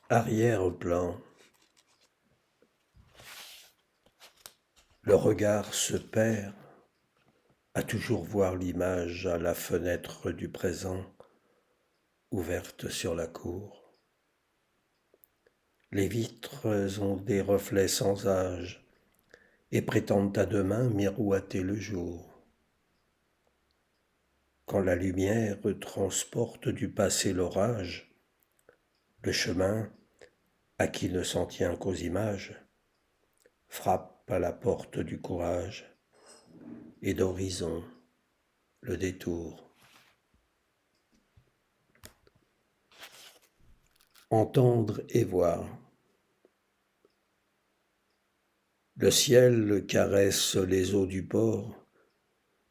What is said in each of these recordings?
Arrière-plan. Le regard se perd à toujours voir l'image à la fenêtre du présent, ouverte sur la cour. Les vitres ont des reflets sans âge et prétendent à demain miroiter le jour. Quand la lumière transporte du passé l'orage, le chemin, à qui ne s'en tient qu'aux images, frappe à la porte du courage et d'horizon le détour. Entendre et voir. Le ciel caresse les eaux du port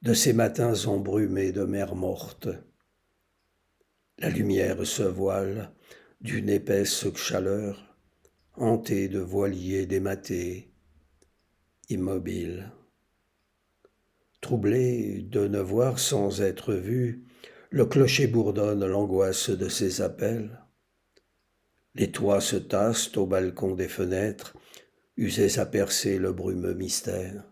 de ces matins embrumés de mer morte. La lumière se voile d'une épaisse chaleur, hantée de voiliers dématés, immobiles. Troublé de ne voir sans être vu, le clocher bourdonne l'angoisse de ses appels. Les toits se tassent au balcon des fenêtres, usés à percer le brumeux mystère.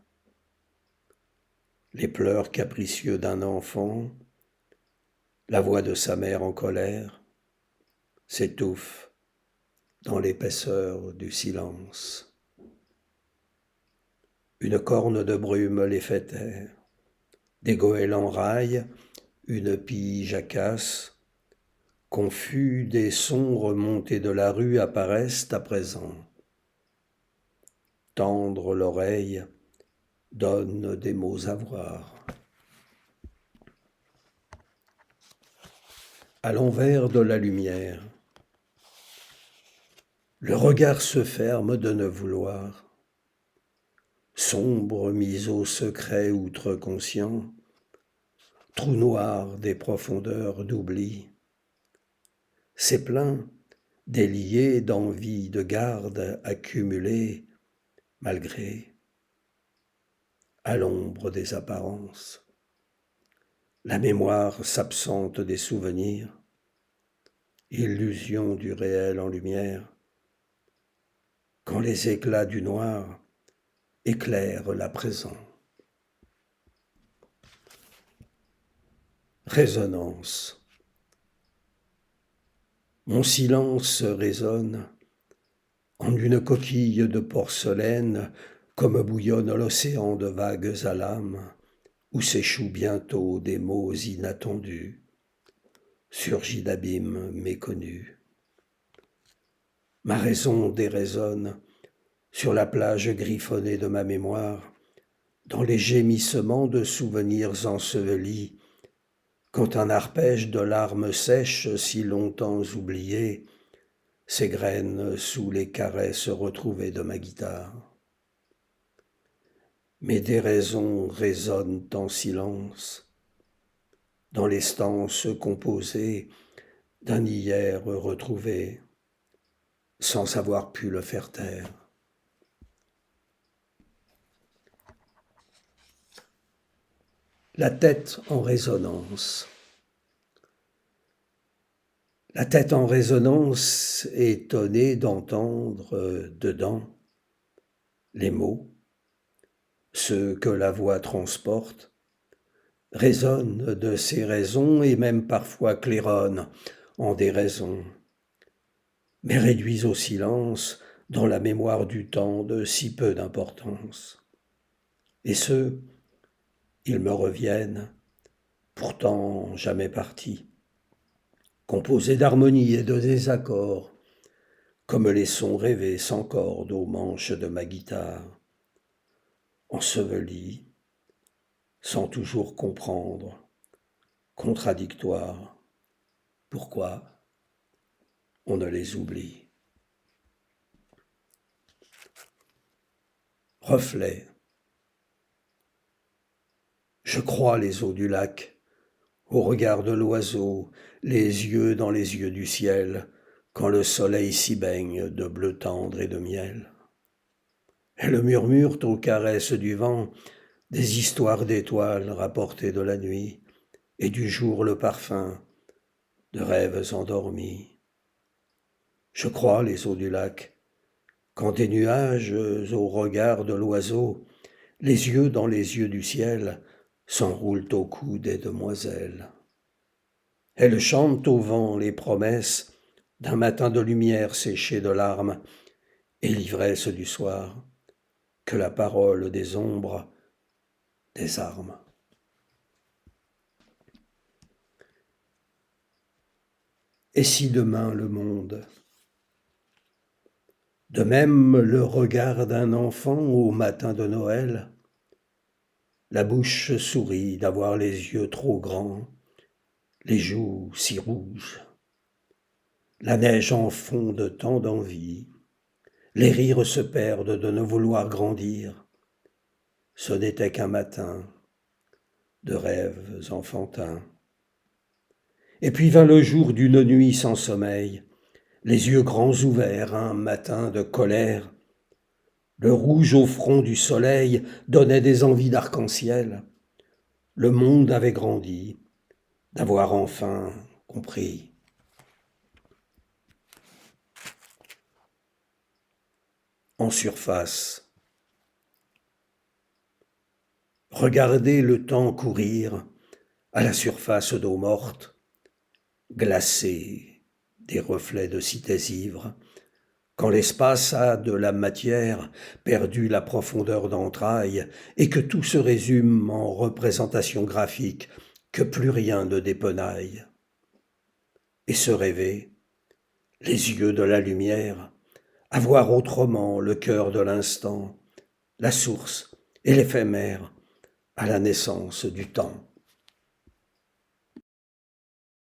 Les pleurs capricieux d'un enfant, la voix de sa mère en colère, s'étouffent dans l'épaisseur du silence. Une corne de brume les fait taire, des goélands raillent, une pie jacasse, confus des sons remontés de la rue apparaissent à présent. Tendre l'oreille donne des mots à voir. À l'envers de la lumière, le regard se ferme de ne vouloir. Sombre mise au secret outre-conscient, trou noir des profondeurs d'oubli. C'est plein, délié d'envie de garde accumulée, malgré, à l'ombre des apparences. La mémoire s'absente des souvenirs, illusion du réel en lumière, quand les éclats du noir éclairent la présent. Résonance. Mon silence résonne en une coquille de porcelaine, comme bouillonne l'océan de vagues à l'âme, où s'échouent bientôt des mots inattendus, surgis d'abîmes méconnus. Ma raison déraisonne sur la plage griffonnée de ma mémoire, dans les gémissements de souvenirs ensevelis, quand un arpège de larmes sèches si longtemps oubliées s'égrène sous les caresses retrouvées de ma guitare. Mes déraisons résonnent en silence, dans les stances composées d'un hier retrouvé, sans avoir pu le faire taire. La tête en résonance. La tête en résonance, étonnée d'entendre dedans les mots, ceux que la voix transporte, résonne de ses raisons et même parfois claironne en déraison, mais réduisent au silence dans la mémoire du temps de si peu d'importance. Et ceux, ils me reviennent, pourtant jamais partis, composés d'harmonie et de désaccords, comme les sons rêvés sans corde aux manches de ma guitare, ensevelis, sans toujours comprendre, contradictoires, pourquoi on ne les oublie. Reflet. Je crois les eaux du lac, au regard de l'oiseau, les yeux dans les yeux du ciel, quand le soleil s'y baigne de bleu tendre et de miel. Elles murmurent aux caresses du vent des histoires d'étoiles rapportées de la nuit, et du jour le parfum de rêves endormis. Je crois les eaux du lac, quand des nuages au regard de l'oiseau, les yeux dans les yeux du ciel, s'enroulent au cou des demoiselles. Elles chantent au vent les promesses d'un matin de lumière séché de larmes, et l'ivresse du soir, que la parole des ombres désarme. Et si demain le monde, de même le regard d'un enfant au matin de Noël, la bouche sourit d'avoir les yeux trop grands, les joues si rouges, la neige en fonde tant d'envie, les rires se perdent de ne vouloir grandir. Ce n'était qu'un matin de rêves enfantins. Et puis vint le jour d'une nuit sans sommeil, les yeux grands ouverts, un matin de colère. Le rouge au front du soleil donnait des envies d'arc-en-ciel. Le monde avait grandi, d'avoir enfin compris. En surface, regardez le temps courir à la surface d'eau morte, glacée des reflets de cités ivres, quand l'espace a de la matière perdu la profondeur d'entrailles et que tout se résume en représentation graphique, que plus rien ne dépenaille. Et se rêver, les yeux de la lumière, avoir autrement le cœur de l'instant, la source et l'éphémère à la naissance du temps.